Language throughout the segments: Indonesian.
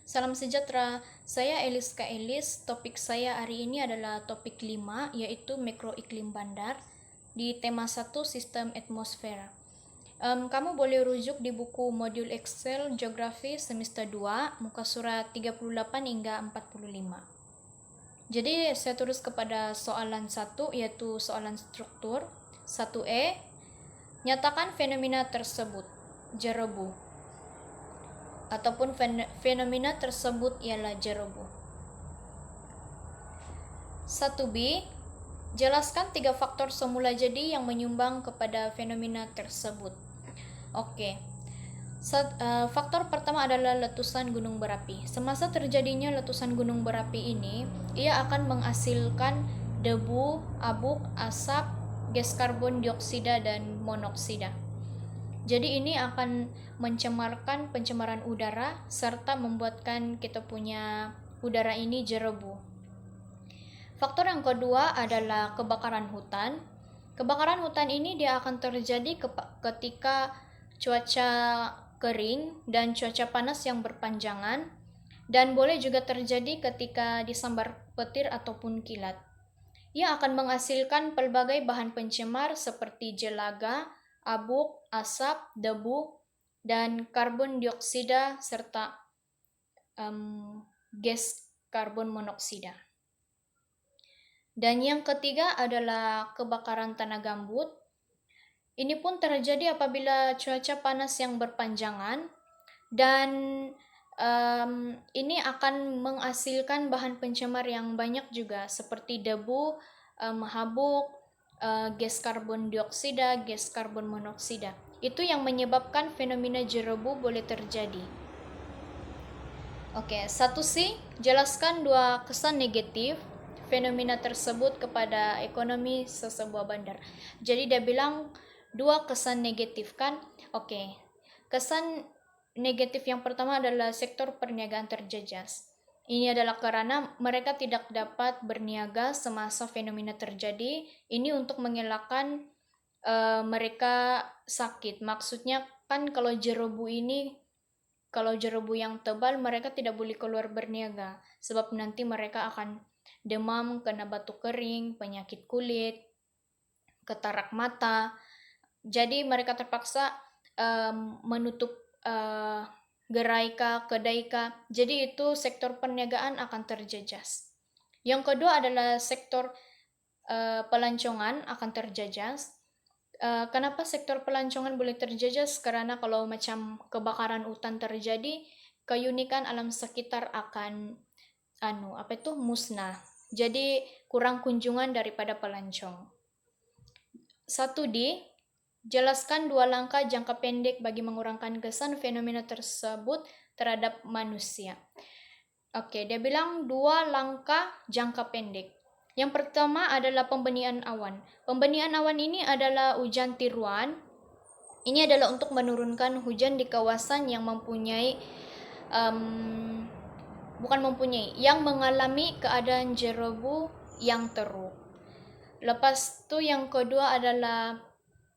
Salam sejahtera, saya Eliska Elis. Topik saya hari ini adalah topik 5, yaitu mikroiklim bandar di tema 1 sistem atmosfer. Kamu boleh rujuk di buku modul Excel Geografi semester 2, muka surat 38 hingga 45. Jadi saya terus kepada soalan 1, yaitu soalan struktur. 1E, nyatakan fenomena tersebut. Jerebu. Ataupun fenomena tersebut ialah jerebu. 1B, jelaskan 3 faktor semula jadi yang menyumbang kepada fenomena tersebut. Oke. Faktor pertama adalah letusan gunung berapi. Semasa terjadinya letusan gunung berapi ini, ia akan menghasilkan debu, abuk, asap, gas karbon dioksida dan monoksida. Jadi ini akan mencemarkan pencemaran udara serta membuatkan kita punya udara ini jerebu. Faktor yang kedua adalah kebakaran hutan. Kebakaran hutan ini dia akan terjadi ketika cuaca kering dan cuaca panas yang berpanjangan, dan boleh juga terjadi ketika disambar petir ataupun kilat. Ia akan menghasilkan pelbagai bahan pencemar seperti jelaga, abuk, asap, debu, dan karbon dioksida serta gas karbon monoksida. Dan yang ketiga adalah kebakaran tanah gambut. Ini pun terjadi apabila cuaca panas yang berpanjangan, dan ini akan menghasilkan bahan pencemar yang banyak juga seperti debu, habuk, gas karbon dioksida, gas karbon monoksida. Itu yang menyebabkan fenomena jerebu boleh terjadi. Oke, 1C, jelaskan 2 kesan negatif fenomena tersebut kepada ekonomi sesebuah bandar. Jadi dia bilang 2 kesan negatif kan? Oke. Kesan negatif yang pertama adalah sektor perniagaan terjejas. Ini adalah karena mereka tidak dapat berniaga semasa fenomena terjadi. Ini untuk mengelakkan mereka sakit. Maksudnya kan kalau jerebu yang tebal, mereka tidak boleh keluar berniaga sebab nanti mereka akan demam, kena batuk kering, penyakit kulit, katarak mata. Jadi mereka terpaksa menutup gerai kah, kedai kah. Jadi itu sektor perniagaan akan terjejas. Yang kedua adalah sektor pelancongan akan terjejas. Kenapa sektor pelancongan boleh terjejas? Karena kalau macam kebakaran hutan terjadi, keunikan alam sekitar akan musnah. Jadi kurang kunjungan daripada pelancong. 1D, jelaskan 2 langkah jangka pendek bagi mengurangkan kesan fenomena tersebut terhadap manusia. Oke, dia bilang 2 langkah jangka pendek. Yang pertama adalah pembenihan awan. Pembenihan awan ini adalah hujan tiruan. Ini adalah untuk menurunkan hujan di kawasan yang yang mengalami keadaan jerebu yang teruk. Lepas itu yang kedua adalah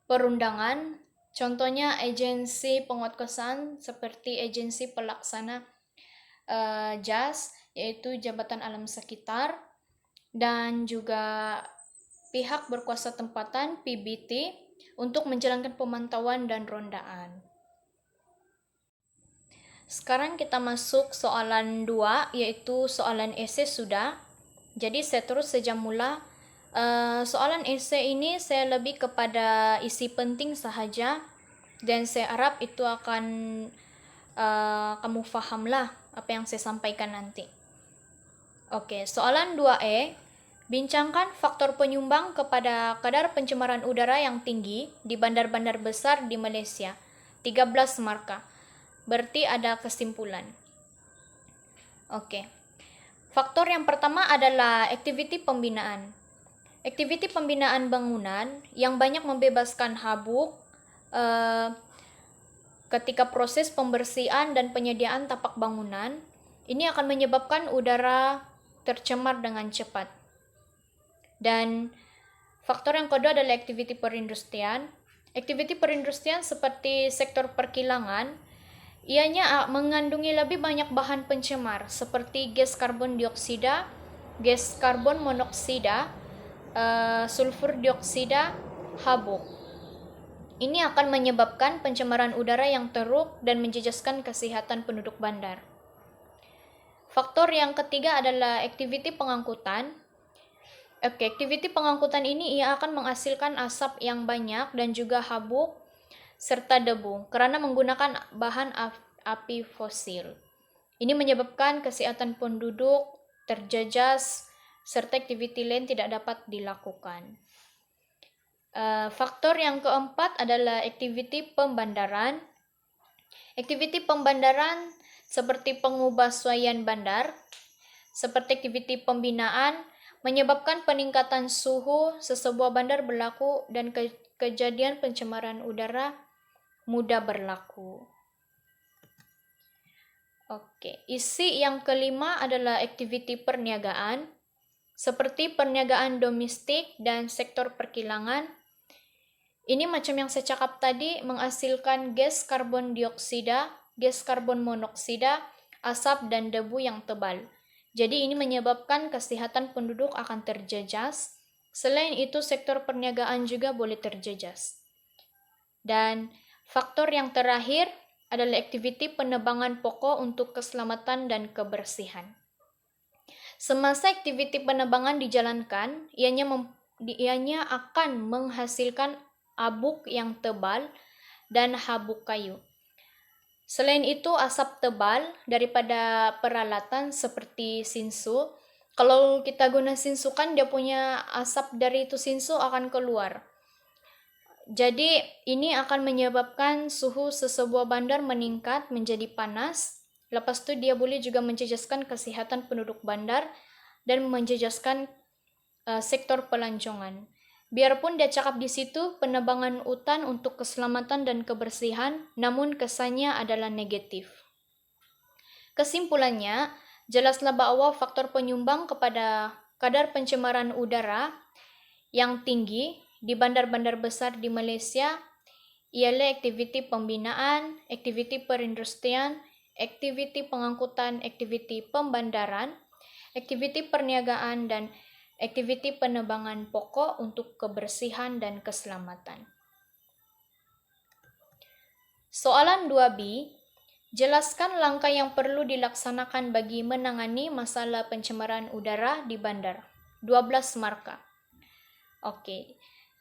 perundangan. Contohnya agensi penguatkuasaan seperti agensi pelaksana JAS, yaitu Jabatan Alam Sekitar, dan juga pihak berkuasa tempatan PBT untuk menjalankan pemantauan dan rondaan. Sekarang kita masuk soalan 2, yaitu soalan esai sudah. Jadi saya terus sejak mula. Soalan esai ini saya lebih kepada isi penting sahaja, dan saya harap itu akan kamu fahamlah apa yang saya sampaikan nanti. Oke, soalan 2E, bincangkan faktor penyumbang kepada kadar pencemaran udara yang tinggi di bandar-bandar besar di Malaysia. 13 markah. Berarti ada kesimpulan. Oke. Faktor yang pertama adalah aktiviti pembinaan. Aktiviti pembinaan bangunan yang banyak membebaskan habuk ketika proses pembersihan dan penyediaan tapak bangunan, ini akan menyebabkan udara tercemar dengan cepat. Dan faktor yang kedua adalah aktiviti perindustrian. Aktiviti perindustrian seperti sektor perkilangan, Ianya mengandungi lebih banyak bahan pencemar seperti gas karbon dioksida, gas karbon monoksida, sulfur dioksida, habuk. Ini akan menyebabkan pencemaran udara yang teruk dan menjejaskan kesehatan penduduk bandar. Faktor yang ketiga adalah aktiviti pengangkutan. Aktiviti pengangkutan ini ia akan menghasilkan asap yang banyak dan juga habuk serta debu karena menggunakan bahan api fosil. Ini menyebabkan kesehatan penduduk terjejas serta aktiviti lain tidak dapat dilakukan. Faktor yang keempat adalah aktiviti pembandaran. Aktiviti pembandaran seperti pengubahsuaian bandar, seperti aktiviti pembinaan, menyebabkan peningkatan suhu sesebuah bandar berlaku dan kejadian pencemaran udara mudah berlaku. Isi yang kelima adalah aktiviti perniagaan, seperti perniagaan domestik dan sektor perkilangan. Ini macam yang saya cakap tadi, menghasilkan gas karbon dioksida, gas karbon monoksida, asap dan debu yang tebal. Jadi ini menyebabkan kesehatan penduduk akan terjejas. Selain itu, sektor perniagaan juga boleh terjejas. Dan faktor yang terakhir adalah aktiviti penebangan pokok untuk keselamatan dan kebersihan. Semasa aktiviti penebangan dijalankan, ianya akan menghasilkan habuk yang tebal dan habuk kayu. Selain itu, asap tebal daripada peralatan seperti sinsu. Kalau kita guna sinsu kan dia punya asap dari itu sinsu akan keluar. Jadi ini akan menyebabkan suhu sesebuah bandar meningkat menjadi panas. Lepas itu dia boleh juga menjejaskan kesehatan penduduk bandar dan menjejaskan sektor pelancongan. Biarpun dia cakap di situ penebangan hutan untuk keselamatan dan kebersihan, namun kesannya adalah negatif. Kesimpulannya, jelaslah bahwa faktor penyumbang kepada kadar pencemaran udara yang tinggi di bandar-bandar besar di Malaysia ialah aktiviti pembinaan, aktiviti perindustrian, aktiviti pengangkutan, aktiviti pembandaran, aktiviti perniagaan, dan aktiviti penebangan pokok untuk kebersihan dan keselamatan. Soalan 2B, jelaskan langkah yang perlu dilaksanakan bagi menangani masalah pencemaran udara di bandar. 12 markah.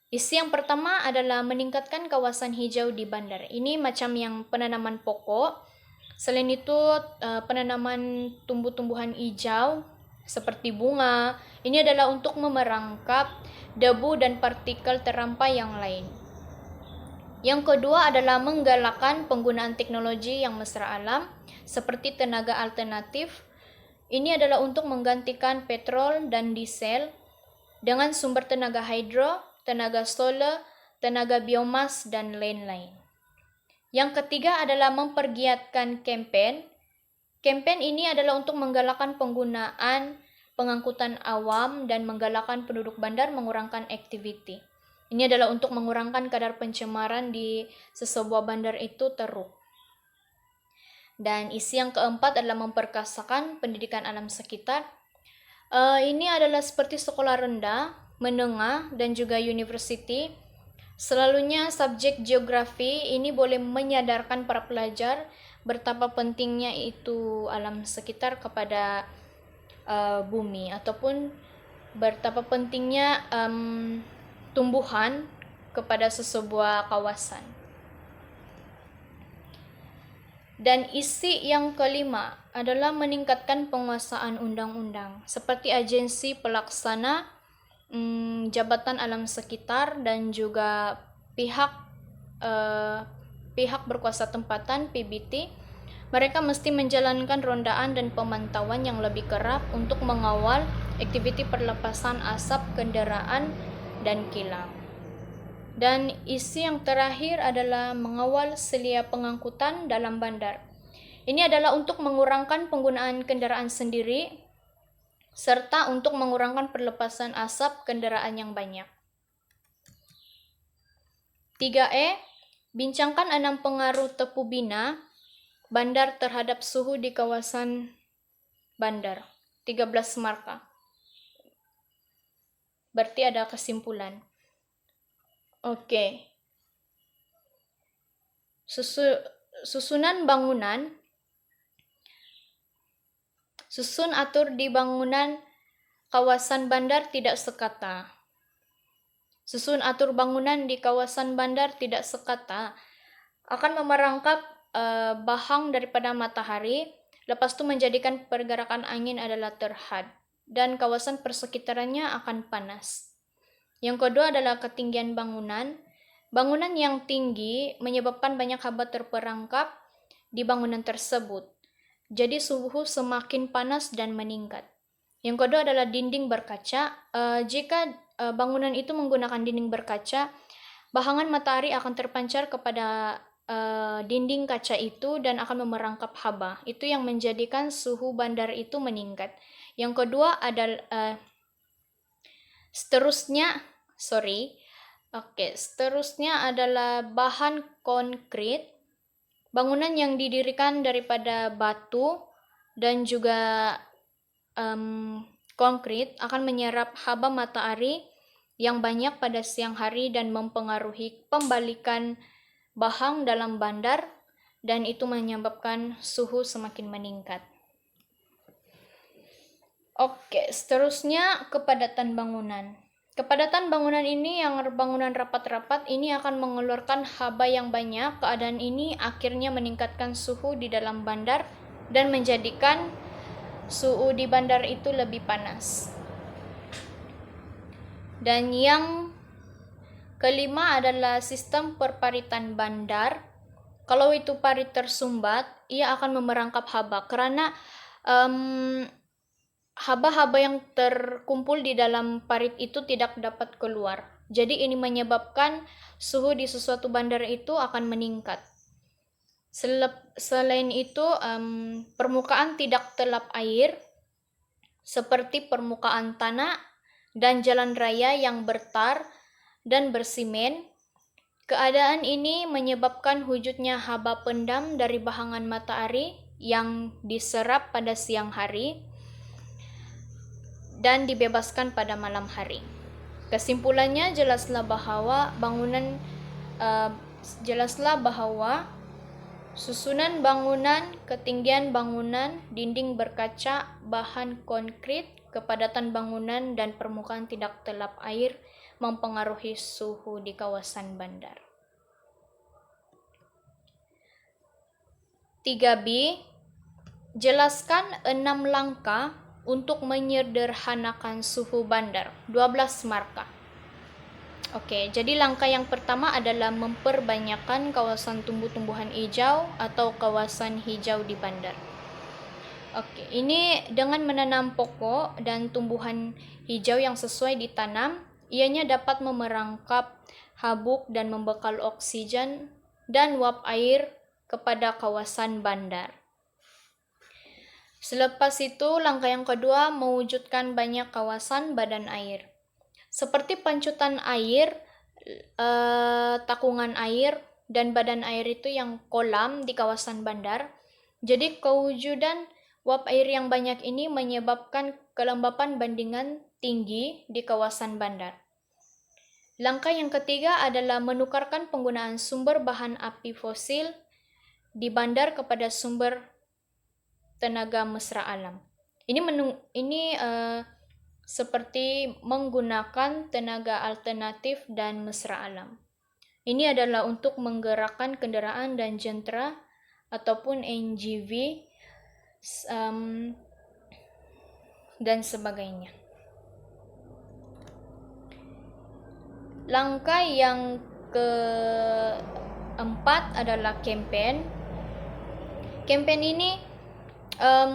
Isi yang pertama adalah meningkatkan kawasan hijau di bandar. Ini macam yang penanaman pokok. Selain itu, penanaman tumbuh-tumbuhan hijau seperti bunga. Ini adalah untuk memerangkap debu dan partikel terampai yang lain. Yang kedua adalah menggalakkan penggunaan teknologi yang mesra alam seperti tenaga alternatif. Ini adalah untuk menggantikan petrol dan diesel dengan sumber tenaga hidro, tenaga solar, tenaga biomas, dan lain-lain. Yang ketiga adalah mempergiatkan kampanye. Kampanye ini adalah untuk menggalakkan penggunaan pengangkutan awam dan menggalakkan penduduk bandar mengurangkan aktiviti. Ini adalah untuk mengurangkan kadar pencemaran di sesebuah bandar itu teruk. Dan isi yang keempat adalah memperkasakan pendidikan alam sekitar. Ini adalah seperti sekolah rendah, menengah, dan juga university. Selalunya subjek geografi ini boleh menyadarkan para pelajar betapa pentingnya itu alam sekitar kepada bumi, ataupun betapa pentingnya tumbuhan kepada sesebuah kawasan. Dan isi yang kelima adalah meningkatkan penguasaan undang-undang seperti agensi pelaksana, jabatan alam sekitar, dan juga pihak berkuasa tempatan PBT. Mereka mesti menjalankan rondaan dan pemantauan yang lebih kerap untuk mengawal aktiviti perlepasan asap kendaraan dan kilang. Dan isi yang terakhir adalah mengawal selia pengangkutan dalam bandar. Ini adalah untuk mengurangkan penggunaan kendaraan sendiri serta untuk mengurangkan perlepasan asap kendaraan yang banyak. 3E, bincangkan 6 pengaruh tepu bina bandar terhadap suhu di kawasan bandar. 13 marka. Berarti ada kesimpulan. Oke. Susunan bangunan. Susun atur di bangunan kawasan bandar tidak sekata. Susun atur bangunan di kawasan bandar tidak sekata akan memerangkap bahang daripada matahari, lepas itu menjadikan pergerakan angin adalah terhad, dan kawasan persekitarannya akan panas. Yang kedua adalah ketinggian bangunan. Bangunan yang tinggi menyebabkan banyak haba terperangkap di bangunan tersebut. Jadi suhu semakin panas dan meningkat. Yang kedua adalah dinding berkaca. Jika bangunan itu menggunakan dinding berkaca, bahangan matahari akan terpancar kepada dinding kaca itu dan akan memerangkap haba. Itu yang menjadikan suhu bandar itu meningkat. Yang kedua adalah seterusnya adalah bahan konkrit. Bangunan yang didirikan daripada batu dan juga konkrit akan menyerap haba matahari yang banyak pada siang hari dan mempengaruhi pembalikan bahang dalam bandar, dan itu menyebabkan suhu semakin meningkat. Oke, seterusnya kepadatan bangunan. Kepadatan bangunan ini, yang bangunan rapat-rapat ini akan mengeluarkan haba yang banyak. Keadaan ini akhirnya meningkatkan suhu di dalam bandar dan menjadikan suhu di bandar itu lebih panas. Dan yang kelima adalah sistem perparitan bandar. Kalau itu parit tersumbat, ia akan memerangkap haba karena haba-haba yang terkumpul di dalam parit itu tidak dapat keluar. Jadi ini menyebabkan suhu di sesuatu bandar itu akan meningkat. Selain itu, permukaan tidak telap air seperti permukaan tanah dan jalan raya yang bertar dan bersimen. Keadaan ini menyebabkan wujudnya haba pendam dari bahangan matahari yang diserap pada siang hari dan dibebaskan pada malam hari. Kesimpulannya, jelaslah bahwa susunan bangunan, ketinggian bangunan, dinding berkaca, bahan konkrit, kepadatan bangunan, dan permukaan tidak telap air mempengaruhi suhu di kawasan bandar. 3B, jelaskan 6 langkah untuk menyederhanakan suhu bandar. 12 marka. Oke, jadi langkah yang pertama adalah memperbanyakkan kawasan tumbuh-tumbuhan hijau atau kawasan hijau di bandar. Oke, ini dengan menanam pokok dan tumbuhan hijau yang sesuai ditanam, ianya dapat memerangkap habuk dan membekal oksigen dan uap air kepada kawasan bandar. Selepas itu, langkah yang kedua mewujudkan banyak kawasan badan air. Seperti pancutan air, takungan air, dan badan air itu yang kolam di kawasan bandar. Jadi kewujudan uap air yang banyak ini menyebabkan kelembapan bandingan tinggi di kawasan bandar. Langkah yang ketiga adalah menukarkan penggunaan sumber bahan api fosil di bandar kepada sumber tenaga mesra alam. Ini seperti menggunakan tenaga alternatif dan mesra alam. Ini adalah untuk menggerakkan kendaraan dan jentera ataupun NGV dan sebagainya. Langkah yang keempat adalah campaign. Campaign ini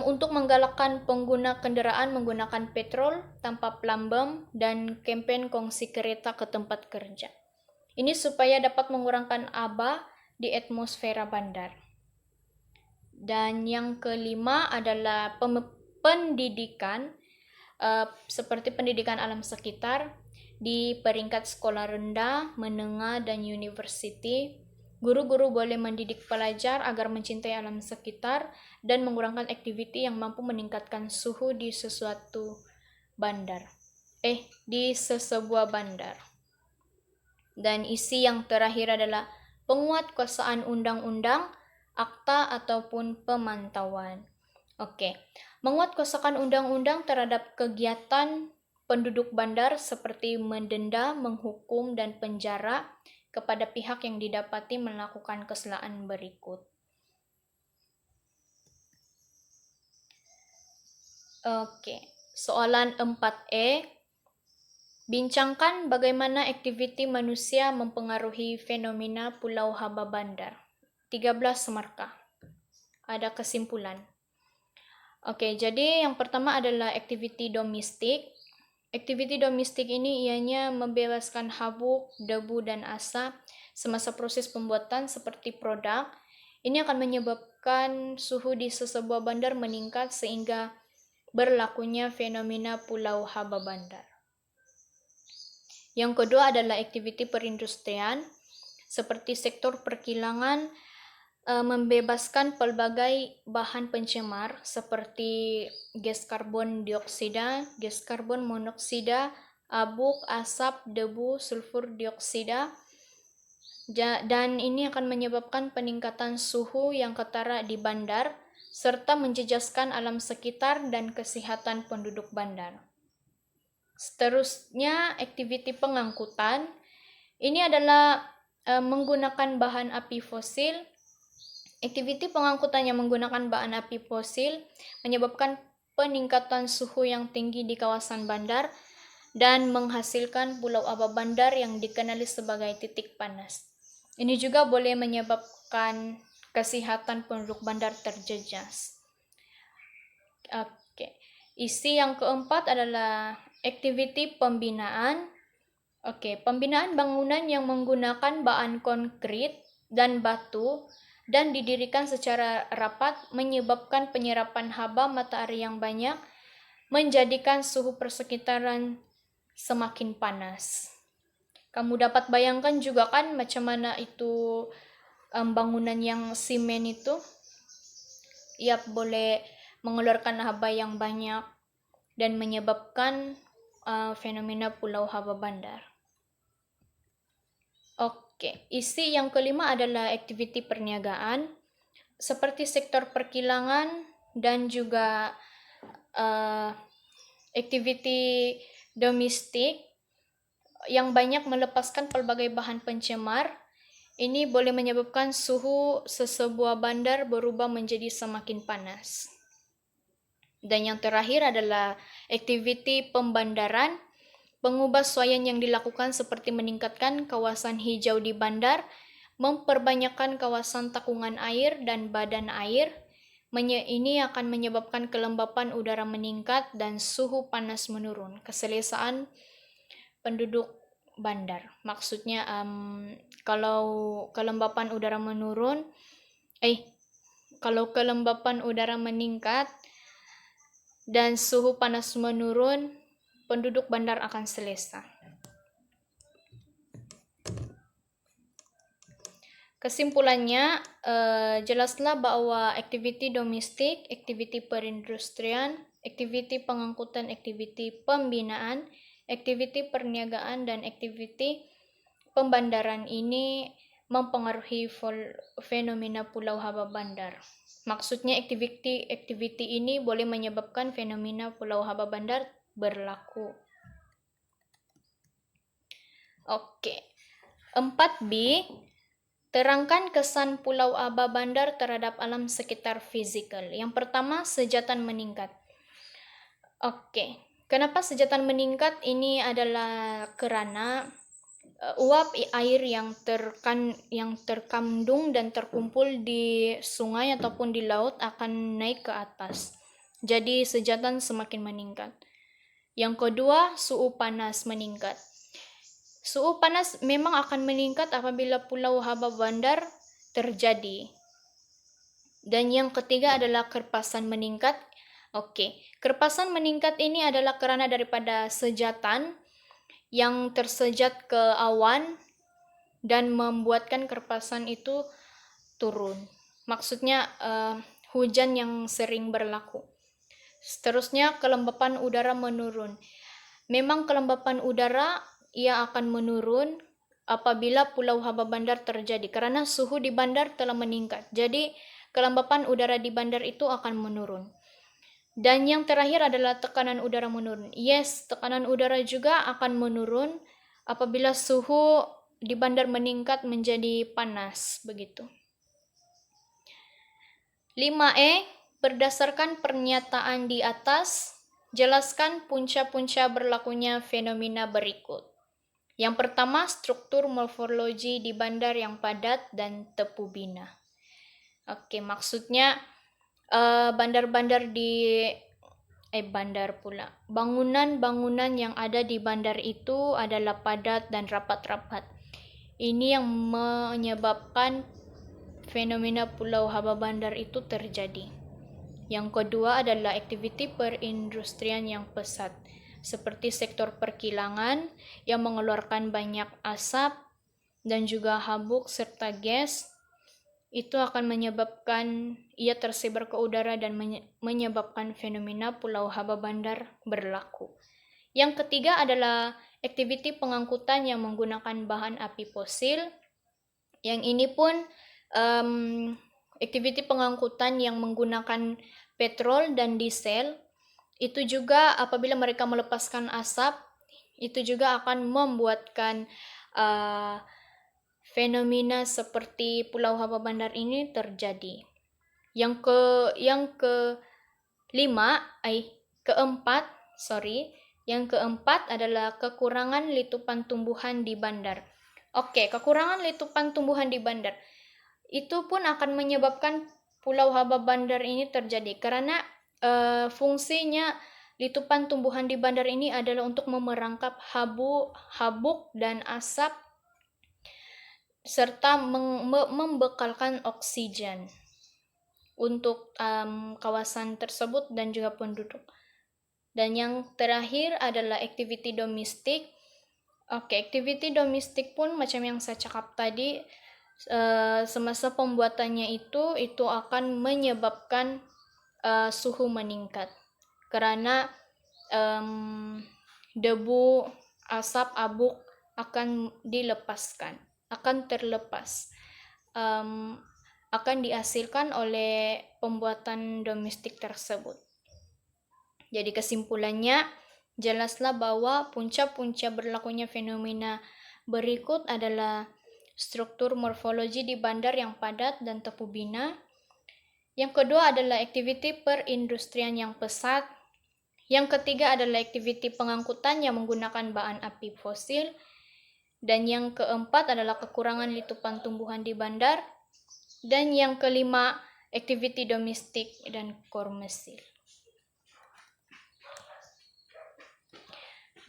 untuk menggalakkan pengguna kendaraan menggunakan petrol tanpa pelambang dan campaign kongsi kereta ke tempat kerja. Ini supaya dapat mengurangkan haba di atmosfera bandar. Dan yang kelima adalah pendidikan, seperti pendidikan alam sekitar di peringkat sekolah rendah, menengah, dan university. Guru-guru boleh mendidik pelajar agar mencintai alam sekitar dan mengurangkan aktiviti yang mampu meningkatkan suhu di sesebuah bandar. Dan isi yang terakhir adalah penguatkuasaan undang-undang, akta ataupun pemantauan. Oke, menguatkuasakan undang-undang terhadap kegiatan penduduk bandar seperti mendenda, menghukum, dan penjara kepada pihak yang didapati melakukan kesalahan berikut. Oke, soalan 4E. Bincangkan bagaimana aktiviti manusia mempengaruhi fenomena Pulau Haba Bandar. 13 markah. Ada kesimpulan. Oke, jadi yang pertama adalah aktiviti domestik. Aktiviti domestik ini ianya membebaskan habuk, debu, dan asap semasa proses pembuatan seperti produk. Ini akan menyebabkan suhu di sesebuah bandar meningkat sehingga berlakunya fenomena Pulau Haba Bandar. Yang kedua adalah aktiviti perindustrian, seperti sektor perkilangan membebaskan pelbagai bahan pencemar seperti gas karbon dioksida, gas karbon monoksida, abuk, asap, debu, sulfur dioksida, dan ini akan menyebabkan peningkatan suhu yang ketara di bandar serta menjejaskan alam sekitar dan kesehatan penduduk bandar. Seterusnya, aktiviti pengangkutan. Ini adalah menggunakan bahan api fosil. Aktiviti pengangkutan yang menggunakan bahan api fosil menyebabkan peningkatan suhu yang tinggi di kawasan bandar dan menghasilkan Pulau Haba Bandar yang dikenali sebagai titik panas. Ini juga boleh menyebabkan kesehatan penduduk bandar terjejas. Oke. Isi yang keempat adalah aktiviti pembinaan. Oke, pembinaan bangunan yang menggunakan bahan konkrit dan batu dan didirikan secara rapat menyebabkan penyerapan haba matahari yang banyak, menjadikan suhu persekitaran semakin panas. Kamu dapat bayangkan juga kan macam mana itu bangunan yang simen itu? Boleh mengeluarkan haba yang banyak dan menyebabkan fenomena Pulau Haba Bandar. Oke, isi yang kelima adalah aktiviti perniagaan seperti sektor perkilangan dan juga aktiviti domestik yang banyak melepaskan pelbagai bahan pencemar. Ini boleh menyebabkan suhu sesebuah bandar berubah menjadi semakin panas. Dan yang terakhir adalah aktiviti pembandaran. Pengubahsuaian yang dilakukan seperti meningkatkan kawasan hijau di bandar, memperbanyakkan kawasan takungan air dan badan air. Ini akan menyebabkan kelembapan udara meningkat dan suhu panas menurun. Keselesaan penduduk bandar. Maksudnya kalau kelembapan udara meningkat dan suhu panas menurun, penduduk bandar akan selesa. Kesimpulannya, jelaslah bahwa aktiviti domestik, aktiviti perindustrian, aktiviti pengangkutan, aktiviti pembinaan, aktiviti perniagaan, dan aktiviti pembandaran ini mempengaruhi fenomena Pulau Haba Bandar. Maksudnya aktiviti ini boleh menyebabkan fenomena Pulau Haba Bandar berlaku. Oke. 4B, terangkan kesan Pulau Haba Bandar terhadap alam sekitar fisikal. Yang pertama, sejatan meningkat. Oke. Kenapa sejatan meningkat? Ini adalah karena uap air yang terkandung dan terkumpul di sungai ataupun di laut akan naik ke atas. Jadi sejatan semakin meningkat. Yang kedua, suhu panas meningkat. Suhu panas memang akan meningkat apabila Pulau Haba Bandar terjadi. Dan yang ketiga adalah kerpasan meningkat. Oke, kerpasan meningkat ini adalah karena daripada sejatan yang tersejat ke awan dan membuatkan kerpasan itu turun. Maksudnya hujan yang sering berlaku. Seterusnya, kelembapan udara menurun. Memang kelembapan udara ia akan menurun apabila pulau haba bandar terjadi karena suhu di bandar telah meningkat. Jadi kelembapan udara di bandar itu akan menurun. Dan yang terakhir adalah tekanan udara menurun. Yes, tekanan udara juga akan menurun apabila suhu di bandar meningkat menjadi panas, begitu. 5E, berdasarkan pernyataan di atas, jelaskan punca-punca berlakunya fenomena berikut. Yang pertama, struktur morfologi di bandar yang padat dan tepu bina. Oke, maksudnya bandar-bandar di bangunan-bangunan yang ada di bandar itu adalah padat dan rapat-rapat. Ini yang menyebabkan fenomena pulau haba bandar itu terjadi. Yang kedua adalah aktiviti perindustrian yang pesat, seperti sektor perkilangan yang mengeluarkan banyak asap dan juga habuk serta gas. Itu akan menyebabkan ia tersebar ke udara dan menyebabkan fenomena pulau haba bandar berlaku. Yang ketiga adalah aktiviti pengangkutan yang menggunakan bahan api fosil. Yang ini pun aktiviti pengangkutan yang menggunakan petrol dan diesel. Itu juga apabila mereka melepaskan asap, itu juga akan membuatkan fenomena seperti pulau haba bandar ini terjadi. Yang keempat adalah kekurangan litupan tumbuhan di bandar. Oke, kekurangan litupan tumbuhan di bandar itu pun akan menyebabkan pulau haba bandar ini terjadi karena fungsinya litupan tumbuhan di bandar ini adalah untuk memerangkap habuk dan asap serta membekalkan oksigen untuk kawasan tersebut dan juga penduduk. Dan yang terakhir adalah aktiviti domestik. Oke, aktiviti domestik pun macam yang saya cakap tadi, semasa pembuatannya itu akan menyebabkan suhu meningkat karena debu, asap, habuk akan terlepas, akan dihasilkan oleh pembuatan domestik tersebut. Jadi kesimpulannya, jelaslah bahwa punca-punca berlakunya fenomena berikut adalah struktur morfologi di bandar yang padat dan tepu bina. Yang kedua adalah aktiviti perindustrian yang pesat. Yang ketiga adalah aktiviti pengangkutan yang menggunakan bahan api fosil. Dan yang keempat adalah kekurangan litupan tumbuhan di bandar. Dan yang kelima, aktiviti domestik dan komersil.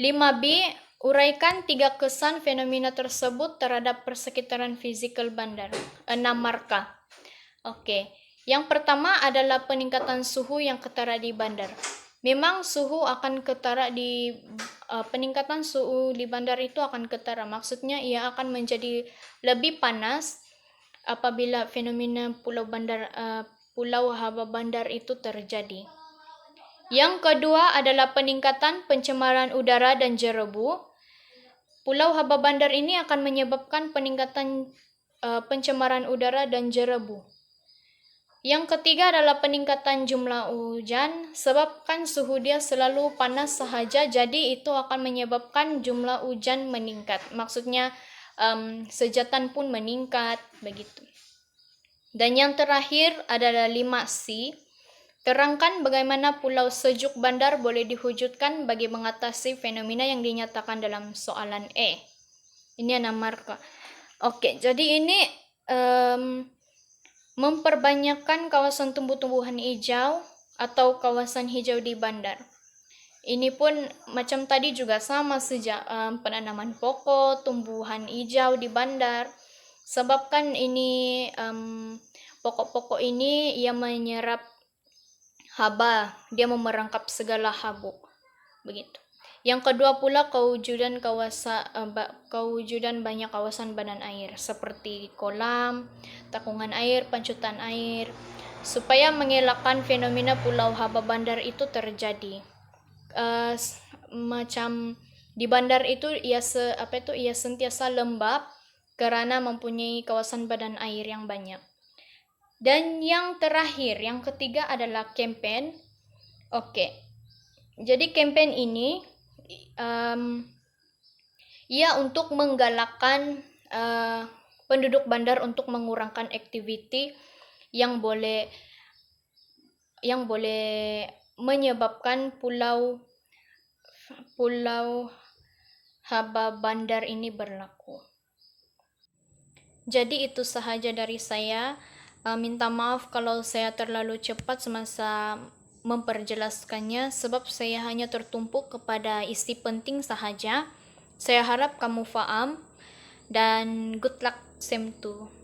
5B, uraikan 3 kesan fenomena tersebut terhadap persekitaran fisikal bandar. 6 marka. Oke. Yang pertama adalah peningkatan suhu yang ketara di bandar. Memang suhu akan ketara peningkatan suhu di bandar itu akan ketara. Maksudnya ia akan menjadi lebih panas apabila fenomena pulau haba bandar itu terjadi. Yang kedua adalah peningkatan pencemaran udara dan jerebu. Pulau haba bandar ini akan menyebabkan peningkatan pencemaran udara dan jerebu. Yang ketiga adalah peningkatan jumlah hujan, sebabkan suhu dia selalu panas sahaja, jadi itu akan menyebabkan jumlah hujan meningkat. Maksudnya sejatan pun meningkat, begitu. Dan yang terakhir adalah 5C. Terangkan bagaimana pulau sejuk bandar boleh diwujudkan bagi mengatasi fenomena yang dinyatakan dalam soalan E. Ini 6 marka. Oke, jadi ini memperbanyakkan kawasan tumbuh-tumbuhan hijau atau kawasan hijau di bandar. Ini pun macam tadi juga sama saja, penanaman pokok, tumbuhan hijau di bandar. Sebabkan ini pokok-pokok ini ia menyerap haba, dia memerangkap segala habuk. Begitu. Yang kedua pula kewujudan banyak kawasan badan air seperti kolam, takungan air, pancutan air, supaya mengelakkan fenomena pulau haba bandar itu terjadi. Macam di bandar itu ia sentiasa lembab karena mempunyai kawasan badan air yang banyak. Dan yang terakhir, yang ketiga adalah campaign. Oke. Jadi campaign ini ia untuk menggalakkan penduduk bandar untuk mengurangkan aktiviti yang boleh menyebabkan pulau haba bandar ini berlaku. Jadi itu sahaja dari saya. Minta maaf kalau saya terlalu cepat semasa memperjelaskannya sebab saya hanya tertumpuk kepada isi penting sahaja. Saya harap kamu faham dan good luck SEM 2.